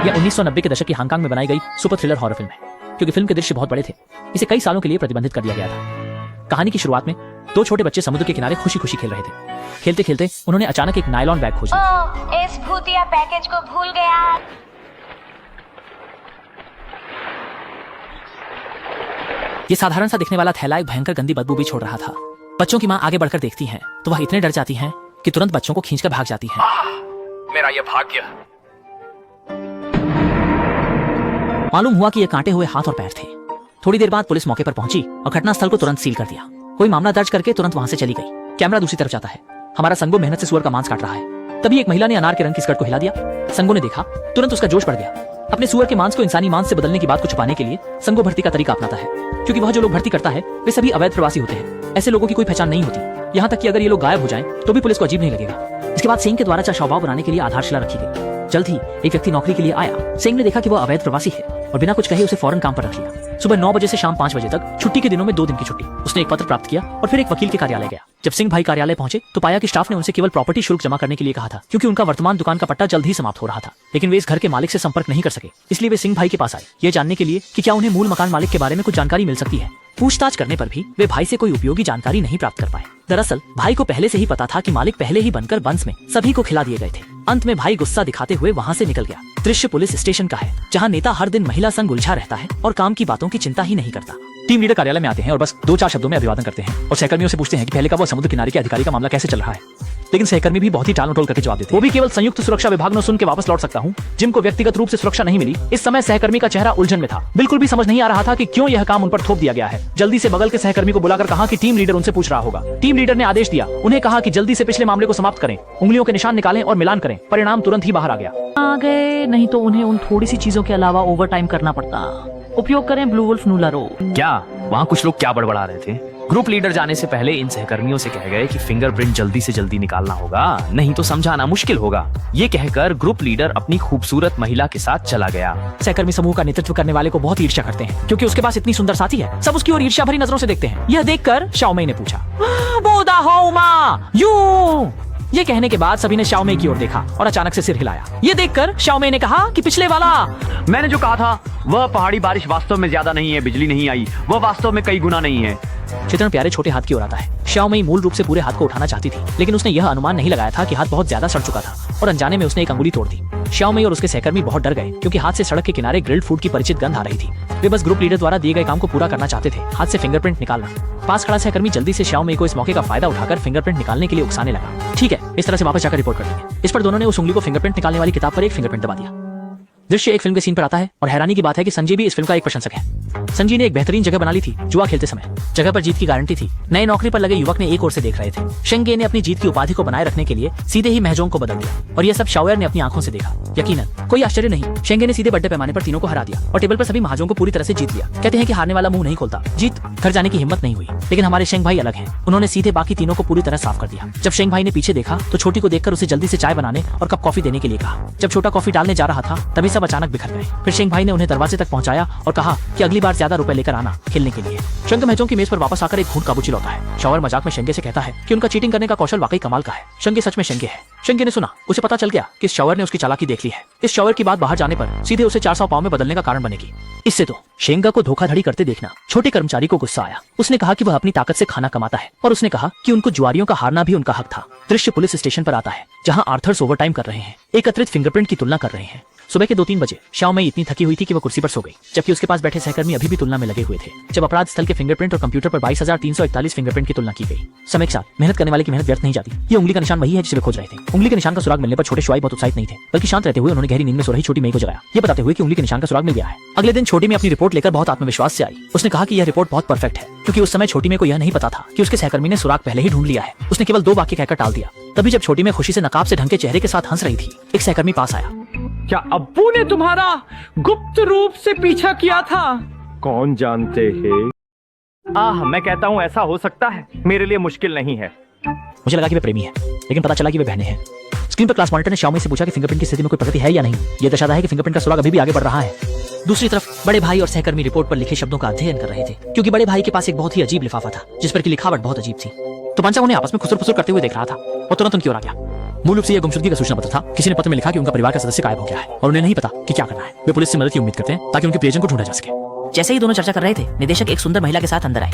यह 1990 के दशक की हांगकांग में बनाई गई सुपर थ्रिलर हॉरर फिल्म है। क्योंकि फिल्म के दृश्य बहुत बड़े थे, इसे कई सालों के लिए प्रतिबंधित कर दिया गया था। कहानी की शुरुआत में दो छोटे बच्चे समुद्र के किनारे खुशी खुशी खेल रहे थे। खेलते खेलते उन्होंने अचानक एक नायलॉन बैग खोजा। इस भूतिया पैकेज को भूल गया। ये साधारण सा दिखने वाला थैला एक भयंकर गंदी बदबू भी छोड़ रहा था। बच्चों की माँ आगे बढ़कर देखती हैं तो वह इतने डर जाती हैं कि तुरंत बच्चों को खींचकर भाग जाती हैं। मेरा ये भाग्य। मालूम हुआ कि ये कांटे हुए हाथ और पैर थे। थोड़ी देर बाद पुलिस मौके पर पहुंची और घटनास्थल को तुरंत सील कर दिया। कोई मामला दर्ज करके तुरंत वहां से चली गई। कैमरा दूसरी तरफ जाता है। हमारा संगो मेहनत से सुअर का मांस काट रहा है। तभी एक महिला ने अनार के रंग की स्कर्ट को हिला दिया। संगो ने देखा, तुरंत उसका जोश बढ़ गया। अपने सुअर के मांस को इंसानी मांस से बदलने की बात को छुपाने के लिए संगो भर्ती का तरीका अपनाता है। क्योंकि वह जो लोग भर्ती करता है वे सभी अवैध प्रवासी होते हैं। ऐसे लोगों की कोई पहचान नहीं होती। यहाँ तक कि अगर ये लोग गायब हो जाएं तो भी पुलिस को अजीब नहीं लगेगा। इसके बाद सिंह के द्वारा चाशवाव बनाने के लिए आधारशिला रखी गई। जल्द ही एक व्यक्ति नौकरी के लिए आया। सिंह ने देखा कि वह अवैध प्रवासी है और बिना कुछ कहे उसे फौरन काम पर रख लिया। सुबह 9 बजे से शाम 5 बजे तक, छुट्टी के दिनों में 2 दिन की छुट्टी। उसने एक पत्र प्राप्त किया और फिर एक वकील के कार्यालय गया। जब सिंह भाई कार्यालय पहुंचे तो पाया कि स्टाफ ने उनसे केवल प्रॉपर्टी शुल्क जमा करने के लिए कहा था, क्योंकि उनका वर्तमान दुकान का पट्टा जल्द ही समाप्त हो रहा था। लेकिन वे इस घर के मालिक से संपर्क नहीं कर सके, इसलिए वे सिंह भाई के पास आए, ये जानने के लिए कि क्या उन्हें मूल मकान मालिक के बारे में कुछ जानकारी मिल सकती है। पूछताछ करने पर भी वे भाई से कोई उपयोगी जानकारी नहीं प्राप्त कर पाए। दरअसल भाई को पहले से ही पता था कि मालिक पहले ही बनकर बंस में सभी को खिला दिए गए थे। अंत में भाई गुस्सा दिखाते हुए वहां से निकल गया। दृश्य पुलिस स्टेशन का है, जहां नेता हर दिन महिला संग उलझा रहता है और काम की बातों की चिंता ही नहीं करता। टीम लीडर कार्यालय में आते हैं और बस 2-4 शब्दों में अभिवादन करते हैं और सहकर्मियों से पूछते हैं कि पहले का वो समुद्र किनारे के अधिकारी का मामला कैसे चल रहा है। लेकिन सहकर्मी भी बहुत ही टाल मटोल करके जवाब देते हैं। वो भी केवल संयुक्त सुरक्षा विभाग ने सुन के वापस लौट सकता हूँ। जिम को व्यक्तिगत रूप से सुरक्षा नहीं मिली। इस समय सहकर्मी का चेहरा उलझन में था। बिल्कुल भी समझ नहीं आ रहा था कि क्यों यह काम उन पर थोप दिया गया है। जल्दी से बगल के सहकर्मी को बुलाकर कहा कि टीम लीडर उनसे पूछ रहा होगा। टीम लीडर ने आदेश दिया। उन्हें कहा कि जल्दी से पिछले मामले को समाप्त करें, उंगलियों के निशान निकालें और मिलान करें। परिणाम तुरंत ही बाहर आ गया। आ गए, नहीं तो उन्हें उन थोड़ी सी चीजों के अलावा ओवर टाइम करना पड़ता। उपयोग करें ब्लू वुल्फ नूलारो। क्या वहाँ कुछ लोग क्या बड़बड़ा रहे थे? ग्रुप लीडर जाने से पहले इन सहकर्मियों से कह गए कि फिंगरप्रिंट जल्दी से जल्दी निकालना होगा, नहीं तो समझाना मुश्किल होगा। ये कहकर ग्रुप लीडर अपनी खूबसूरत महिला के साथ चला गया। सहकर्मी समूह का नेतृत्व करने वाले को बहुत ईर्ष्या करते हैं, क्योंकि उसके पास इतनी सुंदर साथी है। सब उसकी ओर ईर्ष्या भरी नजरों से देखते हैं। यह देखकर शाओमेई ने पूछा, बोदा हो मा यू। ये कहने के बाद सभी ने शाओमेई की ओर देखा और अचानक से सिर हिलाया। ये देखकर शाओमेई ने कहा कि पिछले वाला मैंने जो कहा था, वह पहाड़ी बारिश वास्तव में ज्यादा नहीं है, बिजली नहीं आई, वह वास्तव में कई गुना नहीं है। चित्रण प्यारे छोटे हाथ की ओर आता है। शाओमेई मूल रूप से पूरे हाथ को उठाना चाहती थी, लेकिन उसने यह अनुमान नहीं लगाया था कि हाथ बहुत ज्यादा सड़ चुका था और अनजाने में उसने एक अंगुली तोड़ दी। शाओमेई और उसके सहकर्मी बहुत डर गए, क्योंकि हाथ से सड़क के किनारे ग्रिल्ड फूड की परिचित गंध आ रही थी। वे बस ग्रुप लीडर द्वारा दिए गए काम को पूरा करना चाहते थे, हाथ से फिंगरप्रिंट निकालना। पास खड़ा सहकर्मी जल्दी से शाओमेई को इस मौके का फायदा उठाकर फिंगरप्रिंट निकालने के लिए उकसाने लगा। ठीक है, इस तरह से वापस जाकर रिपोर्ट कर देंगे। इस पर दोनों ने उस उंगली को फिंगरप्रिंट निकालने वाली किताब पर एक फिंगरप्रिंट दबा दिया। दृश्य एक फिल्म के सीन पर आता है और हैरानी की बात है कि संजय भी इस फिल्म का एक प्रशंसक है। संजय ने एक बेहतरीन जगह बना ली थी जुआ खेलते समय। जगह पर जीत की गारंटी थी। नए नौकरी पर लगे युवक ने एक ओर से देख रहे थे। शेंगे ने अपनी जीत की उपाधि को बनाए रखने के लिए सीधे ही महजोंग को बदल दिया और यह सब शाओयर ने अपनी आंखों से देखा। यकीनन कोई आश्चर्य नहीं, शेंगे ने सीधे बड़े पैमाने पर तीनों को हरा दिया और टेबल पर सभी महाजों को पूरी तरह से जीत लिया। कहते हैं कि हारने वाला मुंह नहीं खोलता। जीत घर जाने की हिम्मत नहीं हुई, लेकिन हमारे शेंग भाई अलग हैं। उन्होंने सीधे बाकी तीनों को पूरी तरह साफ कर दिया। जब शेंग भाई ने पीछे देखा तो छोटी को देखकर उसे जल्दी से चाय बनाने और कप कॉफी देने के लिए कहा। जब छोटा कॉफी डालने जा रहा था तभी सब अचानक बिखर गए। फिर शेंग भाई ने उन्हें दरवाजे तक पहुंचाया और कहा कि अगली बार ज्यादा रुपए लेकर आना खेलने के लिए। शंग महजों की मेज पर वापस आकर एक घूंट काबूची लौटा है। शाओयर मजाक में शेंगे से कहता है कि उनका चीटिंग करने का कौशल वाकई कमाल का है। शेंगे सच में शेंगे है। शेंगे ने सुना, उसे पता चल गया कि इस शाओयर ने उसकी चालाकी देख ली है। इस शाओयर की बात बाहर जाने पर सीधे उसे 400 पाव में बदलने का कारण बनेगी। इससे तो शेंगा को धोखाधड़ी करते देखना छोटे कर्मचारी को गुस्सा आया। उसने कहा कि वह अपनी ताकत से खाना कमाता है और उसने कहा कि उनको जुआरियों का हारना भी उनका हक था। दृश्य पुलिस स्टेशन पर आता है, जहां आर्थर्स ओवर टाइम कर रहे हैं, एकत्रित फिंगरप्रिंट की तुलना कर रहे हैं। सुबह के 2-3 बजे शाओमेई इतनी थकी हुई थी कि वह कुर्सी पर सो गई, जबकि उसके पास बैठे सहकर्मी अभी भी तुलना में लगे हुए थे। जब अपराध स्थल के फिंगरप्रिंट और कंप्यूटर पर 22,341 फिंगरप्रिंट की तुलना की गई। समय के साथ मेहनत करने वाले की मेहनत व्यर्थ नहीं जाती। ये उंगली का निशान वही है जिसे वे खोज रहे थे। उंगली के निशान का सुराग मिलने पर छोटे शुआई बहुत उत्साहित नहीं थे, बल्कि शांत रहते हुए उन्होंने गहरी नींद में सो रही छोटी मई को जगाया, ये बताते हुए कि उंगली के निशान का सुराग मिल गया है। अगले दिन छोटी मई अपनी रिपोर्ट लेकर बहुत आत्मविश्वास से आई। उसने कहा कि यह रिपोर्ट बहुत परफेक्ट है, क्योंकि उस समय छोटी मई को यह नहीं पता था कि उसके सहकर्मी ने सुराग पहले ही ढूंढ लिया है। उसने केवल 2 वाक्य कहकर टाल दिया। तभी जब छोटी मई खुशी से नकाब से ढंग के चेहरे के साथ हंस रही थी, एक सहकर्मी पास आया। क्या अब्बू ने तुम्हारा गुप्त रूप से पीछा किया था? कौन जानते हैं? मैं कहता हूँ ऐसा हो सकता है, मेरे लिए मुश्किल नहीं है। मुझे लगा कि वे प्रेमी है, लेकिन पता चला कि वे बहनें हैं। स्क्रीन पर क्लास मॉनिटर ने शाओमेई से पूछा कि फिंगरप्रिंट की स्थिति में कोई प्रगति है या नहीं। यह दर्शाता है कि फिंगरप्रिंट का सुराग अभी भी आगे बढ़ रहा है। दूसरी तरफ बड़े भाई और सहकर्मी रिपोर्ट पर लिखे शब्दों का अध्ययन कर रहे थे, क्योंकि बड़े भाई के पास एक बहुत ही अजीब लिफाफा था जिस पर की लिखावट बहुत अजीब थी। तो पंचा उन्हें आपस में खुसर फुसर करते हुए देख रहा था और तुरंत उनकी ओर आ गया। मूल रूप से यह गुमशुदगी का सूचना पत्र था। किसी ने पत्र में लिखा कि उनका परिवार का सदस्य गायब हो गया है और उन्हें नहीं पता कि क्या करना है। वे पुलिस से मदद की उम्मीद करते हैं ताकि उनके प्रियजन को ढूंढा जा सके। जैसे ही दोनों चर्चा कर रहे थे, निदेशक एक सुंदर महिला के साथ अंदर आए।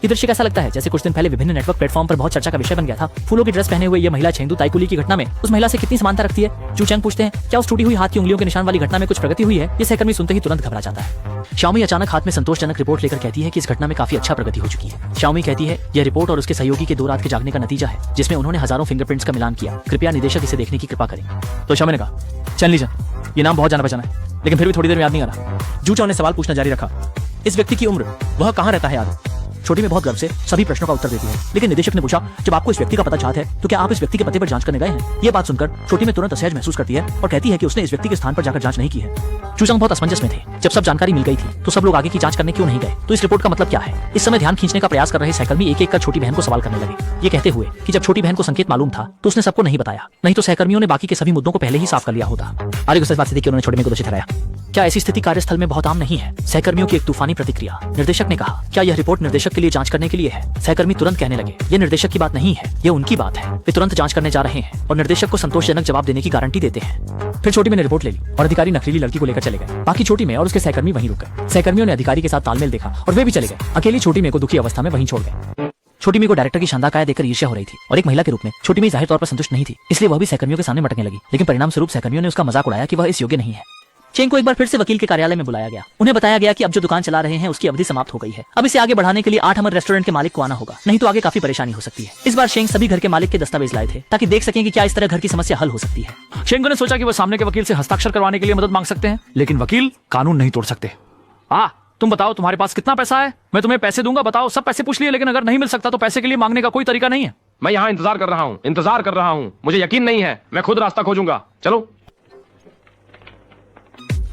ये दृश्य कैसा लगता है जैसे कुछ दिन पहले विभिन्न नेटवर्क प्लेटफॉर्म पर बहुत चर्चा का विषय बन गया था। फूलों की ड्रेस पहने हुए यह महिला चेंगडू ताइकुली की घटना में उस महिला से कितनी समानता रखती है? चू चैंग पूछते हैं, क्या उस टूटी हुई हाथ की उंगलियों के निशान वाली घटना में कुछ प्रगति हुई है? ये सहकर्मी सुनते ही तुरंत घबरा जाता है। शाओमी अचानक हाथ में संतोषजनक रिपोर्ट लेकर कहती है कि इस घटना में काफी अच्छा प्रगति हो चुकी है। शाओमी कहती है यह रिपोर्ट और उसके सहयोगी के 2 रात के जागने का नतीजा है, जिसमें उन्होंने हजारों फिंगरप्रिंट्स का मिलान किया। कृपया निदेशक इसे देखने की कृपा करें। तो शाओमी ने कहा, चल लीजा, ये नाम बहुत जाना पहचाना है, लेकिन फिर भी थोड़ी देर में याद नहीं आ रहा। जू चाओ ने सवाल पूछना जारी रखा, इस व्यक्ति की उम्र, वह कहाँ रहता है याद? छोटी में बहुत गर्व से सभी प्रश्नों का उत्तर देती है। लेकिन निदेशक ने पूछा, जब आपको इस व्यक्ति का पता चाहत है तो क्या आप इस व्यक्ति के पते पर जांच करने गए हैं? ये बात सुनकर छोटी में तुरंत असहज महसूस करती है और कहती है कि उसने इस व्यक्ति के स्थान पर जाकर जांच नहीं की है। चूचंग बहुत असमंजस में थे। जब सब जानकारी मिल गई थी तो सब लोग आगे की जांच करने क्यों नहीं गए? तो इस रिपोर्ट का मतलब क्या है? इस समय ध्यान खींचने का प्रयास कर रहे सहकर्मी एक एक कर छोटी बहन को सवाल करने लगे, ये कहते हुए कि जब छोटी बहन को संकेत मालूम था तो उसने सबको नहीं बताया, नहीं तो सहकर्मियों ने बाकी के सभी मुद्दों को पहले ही साफ कर लिया होता। आगे गुस्से बात थी कि उन्होंने छोटे में को दोषी ठहराया। क्या ऐसी स्थिति कार्यस्थल में बहुत आम नहीं है? सहकर्मियों की एक तूफानी प्रतिक्रिया। निर्देशक ने कहा, क्या यह रिपोर्ट निर्देशक के लिए जांच करने के लिए है? सहकर्मी तुरंत कहने लगे, यह निर्देशक की बात नहीं है, यह उनकी बात है। वे तुरंत जांच करने जा रहे हैं और निर्देशक को संतोषजनक जवाब देने की गारंटी देते हैं। फिर छोटी में ने रिपोर्ट ले ली और अधिकारी नखरीली लड़की को लेकर चले गए। बाकी छोटी में और उसके सहकर्मी वहीं रुक गए। सहकर्मियों ने अधिकारी के साथ तालमेल देखा और वे भी चले गए। अकेली छोटी में को दुखी अवस्था में वहीं छोड़ गए। छोटी मी को डायरेक्टर की शानदार काया देखकर ईर्ष्या हो रही थी और एक महिला के रूप में छोटी मी जाहिर तौर पर संतुष्ट नहीं थी, इसलिए वह भी सहकर्मियों के सामने मटकने लगी। लेकिन परिणाम स्वरूप सहकर्मियों ने उसका मजाक उड़ाया कि वह इस योग्य नहीं है। चेंग को एक बार फिर से वकील के कार्यालय में बुलाया गया। उन्हें बताया गया कि अब जो दुकान चला रहे हैं उसकी अवधि समाप्त हो गई है। अब इसे आगे बढ़ाने के लिए 8 अमर रेस्टोरेंट के मालिक को आना होगा, नहीं तो आगे काफी परेशानी हो सकती है। इस बार शेंग सभी घर के मालिक के दस्तावेज लाए थे ताकि देख सकें कि क्या इस तरह घर की समस्या हल हो सकती है। शेंगो ने सोचा कि वो सामने के वकील से हस्ताक्षर करवाने के लिए मदद मांग सकते हैं, लेकिन वकील कानून नहीं तोड़ सकते। तुम बताओ तुम्हारे पास कितना पैसा है? मैं तुम्हें पैसे दूंगा, बताओ। सब पैसे पूछ लिए, लेकिन अगर नहीं मिल सकता तो पैसे के लिए मांगने का कोई तरीका नहीं है। मैं यहाँ इंतजार कर रहा हूँ, मुझे यकीन नहीं है, मैं खुद रास्ता खोजूंगा, चलो।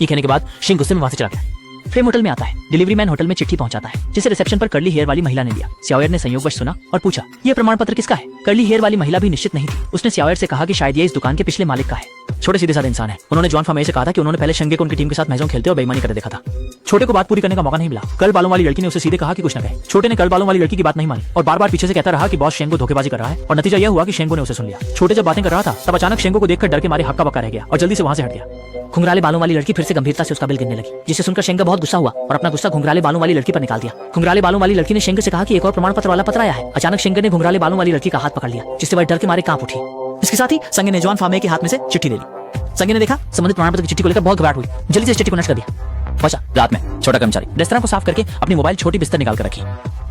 ये कहने के बाद शेंग गुस्से में वहां से चला गया। फ्रेम होटल में आता है। डिलीवरी मैन होटल में चिट्ठी पहुंचाता है जिसे रिसेप्शन पर कर्ली हेयर वाली महिला ने दिया। स्याओयर ने संयोगवश सुना और पूछा, यह प्रमाण पत्र किसका है? कर्ली हेयर वाली महिला भी निश्चित नहीं थी। उसने स्याओयर से कहा कि शायद ये इस दुकान के पिछले मालिक का है। छोटे सीधे साधे इंसान है। उन्होंने जॉन फामे से कहा था कि उन्होंने पहले शेंगे को उनकी टीम के साथ महजूम खेलते और बेईमानी करते देखा था। छोटे को बात पूरी करने का मौका नहीं मिला। कर्ल बालों वाली लड़की ने उसे सीधे कहा कि कुछ न कहे। छोटे ने कर्ल बालों वाली लड़की की बात नहीं मानी और बार बार पीछे से कहता रहा कि बॉस शेंगो धोखेबाजी कर रहा है, और नतीजा यह हुआ कि शेंगो ने उसे सुन लिया। छोटे जब बातें कर रहा था तब अचानक शेंगो को देखकर डर के मारे हक्का बक्का रह गया और जल्दी से वहां से हट गया। घुंघराले बालों वाली लड़की फिर से गंभीरता से उसका बिल गिनने लगी, जिसे सुनकर शेंगा बहुत गुस्सा हुआ और अपना गुस्सा घुंघराले बालों वाली लड़की पर निकाल दिया। घुंघराले बालों वाली लड़की ने शेंगे से कहा कि एक और प्रमाण पत्र वाला पत्र आया है। अचानक शेंगे ने घुंघराले बालों वाली लड़की का हाथ पकड़ लिया, जिससे वह डर के मारे कांप उठी। इसके साथ ही संगे ने जॉन फामे के हाथ में से चिट्ठी ले ली। संगे ने देखा संबंधित प्रमाण पत्र की चिट्ठी को लेकर बहुत घबराहट हुई। जल्दी से इस चिट्ठी को नष्ट कर दिया। बचा रात में छोटा कर्मचारी रेस्तरां को साफ करके अपनी मोबाइल छोटी बिस्तर निकाल कर रखी।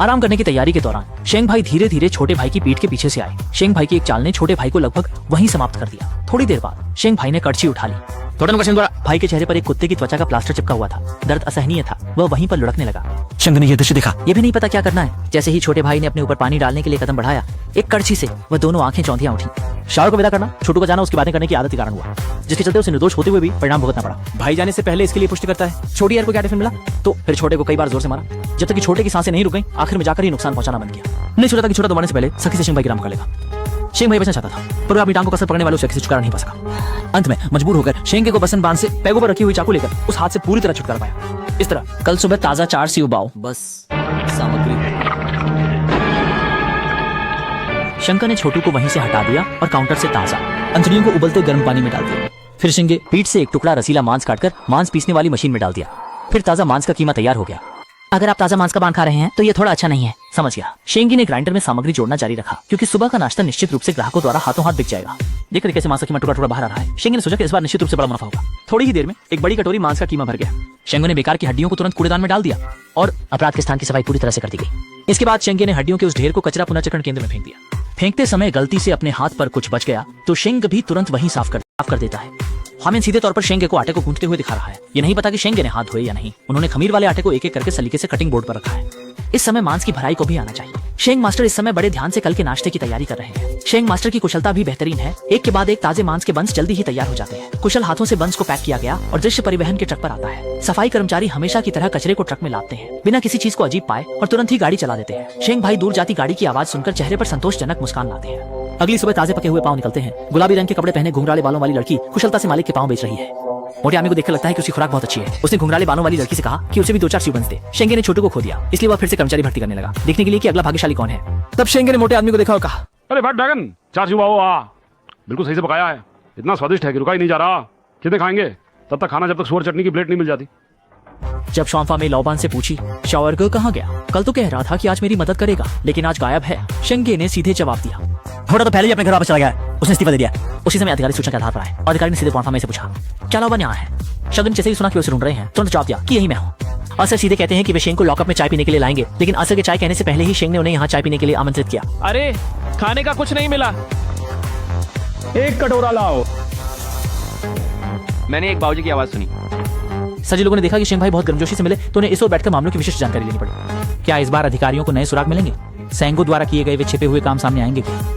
आराम करने की तैयारी के दौरान शेंग भाई धीरे धीरे छोटे भाई की पीठ के पीछे से आए। शेंग भाई की एक चाल ने छोटे भाई को लगभग वहीं समाप्त कर दिया। थोड़ी देर बाद शेंग भाई ने कड़छी उठा ली। भाई के चेहरे पर एक कुत्ते की त्वचा का प्लास्टर चिपका हुआ था। दर्द असहनीय था, वह वहीं पर लुढ़कने लगा। शेंग ने यह दृश्य देखा। यह भी नहीं पता क्या करना है। जैसे ही छोटे भाई ने अपने ऊपर पानी डालने के लिए कदम बढ़ाया, एक कड़छी से वह दोनों आंखें चौंधियां उठी। शावर को विदा करना छोटू का जाना उसकी बातें करने की आदत के कारण हुआ, जिसके चलते उसे निर्दोष होते हुए भी परिणाम भुगतना पड़ा। भाई जाने से पहले इसके लिए पुष्टि करता है छोटी यार को क्या टिफिन मिला, तो फिर छोटे को कई बार जोर से मारा, जब तक कि छोटे की सांसें नहीं रुक गई। आखिर में जाकर ही नुकसान पहुंचाना बंद किया। नहीं सोचा था कि छोटा दबाने से पहले सखी से शेंग भाई की राम कर लेगा। शेंग भाई बचना चाहता था, पर वह अपनी टांग को कसर पकड़ने वाले उस व्यक्ति से छुटकारा नहीं पा सका। अंत में मजबूर होकर शेंगे को बसन बांध से पैगों पर रखी हुई चाकू लेकर उस हाथ से पूरी तरह छुटकारा पाया। इस तरह कल सुबह ताजा 4 सेव बाओ बस सामग्री। शंकर ने छोटू को वहीं से हटा दिया और काउंटर से ताजा अंतड़ियों को उबलते गर्म पानी में डाल दिया। फिर शेंगे पीठ से एक टुकड़ा रसीला मांस काटकर मांस पीसने वाली मशीन में डाल दिया। फिर ताजा मांस का कीमा तैयार हो गया। अगर आप ताजा मांस का बांध खा रहे हैं तो ये थोड़ा अच्छा नहीं है, समझ गया। शेंगी ने ग्राइंडर में सामग्री जोड़ना जारी रखा, क्योंकि सुबह का नाश्ता निश्चित रूप से ग्राहकों द्वारा हाथों हाथ बिक जाएगा। देखकर कैसे मांस का कीमा टुकड़ा टुकड़ा बाहर आ रहा है, शेंगी ने सोचा कि इस बार निश्चित रूप से बड़ा मुनाफा होगा। थोड़ी ही देर में एक बड़ी कटोरी मांस का कीमा भर गया। शेंगो ने बेकार की हड्डियों को तुरंत कूड़ेदान में डाल दिया और अपराध के स्थान की सफाई पूरी तरह से कर दी गई। इसके बाद शेंगे ने हड्डियों के उस ढेर को कचरा पुनर्चक्रण केंद्र में फेंक दिया। फेंकते समय गलती से अपने हाथ पर कुछ बच गया तो शेंग भी तुरंत वहीं साफ कर देता है। हामिन सीधे तौर पर शेंगे को आटे को गूंथते हुए दिखा रहा है। ये नहीं पता कि शेंगे ने हाथ धोए या नहीं। उन्होंने खमीर वाले आटे को एक एक करके सलीके से कटिंग बोर्ड पर रखा है। इस समय मांस की भराई को भी आना चाहिए। शेंग मास्टर इस समय बड़े ध्यान से कल के नाश्ते की तैयारी कर रहे हैं। शेंग मास्टर की कुशलता भी बेहतरीन है। एक के बाद एक ताजे मांस के बंस जल्दी ही तैयार हो जाते हैं। कुशल हाथों से बंस को पैक किया गया और दृश्य परिवहन के ट्रक पर आता है। सफाई कर्मचारी हमेशा की तरह कचरे को ट्रक में लादते हैं, बिना किसी चीज को अजीब पाए, और तुरंत ही गाड़ी चला देते हैं। शेंग भाई दूर जाती गाड़ी की आवाज सुनकर चेहरे पर संतोषजनक मुस्कान लाते हैं। अगली सुबह ताजे पके हुए पांव निकलते हैं। गुलाबी रंग के कपड़े पहने घुंघराले बालों वाली लड़की कुशलता से मालिक के पांव बेच रही है। मोटे आदमी को देखकर लगता है कि उसकी खुराक बहुत अच्छी है। उसने घुंघराले बालों वाली लड़की से कहा कि उसे भी 2-4 सीव बंस दे। शेंगे ने छोटू को खो दिया, इसलिए वह फिर से कर्मचारी भर्ती करने लगा, देखने के लिए कि अगला भाग्यशाली कौन है। तब शेंगे ने मोटे आदमी को देखा और कहा, अरे भाट बैगन 4 सेव बाओ आ। बिल्कुल सही से पकाया है, इतना स्वादिष्ट है कि रुका ही नहीं जा रहा। कितने खाएंगे? तब तक खाना जब तक सुअर चटनी की प्लेट नहीं मिल जाती। जब शॉन्फा में लॉबान से पूछी शाओर्गे कहाँ गया, कल तो कह रहा था कि आज मेरी मदद करेगा लेकिन आज गायब है, शेंगे ने सीधे जवाब दिया। थोड़ा तो पहले ही अपने घर वापस चला गया है, उसने इस्तीफा दे दिया। उसी समय अधिकारी सूचना के आधार पर आए और अधिकारी ने सीधे शॉन्फा में से पूछा क्या लॉबान यहाँ है। शगुन जैसे ही सुना कि उसे ढूंढ रहे हैं तुरंत जवाब दिया कि यही मैं हूँ। असर सीधे कहते हैं कि वे शेंग को लॉकअप में चाय पीने के लिए लाएंगे, लेकिन असर के चाय कहने से पहले ही शेंग ने उन्हें यहाँ चाय पीने के लिए आमंत्रित किया। अरे खाने का कुछ नहीं मिला, एक कटोरा लाओ। मैंने एक बाबूजी की आवाज सुनी। सभी लोगों ने देखा कि शेंग भाई बहुत गर्मजोशी से मिले तो उन्हें इस ओर बैठकर मामलों की विशिष्ट जानकारी लेनी पड़ी। क्या इस बार अधिकारियों को नए सुराग मिलेंगे? सेंगो द्वारा किए गए वे छिपे हुए काम सामने आएंगे क्या?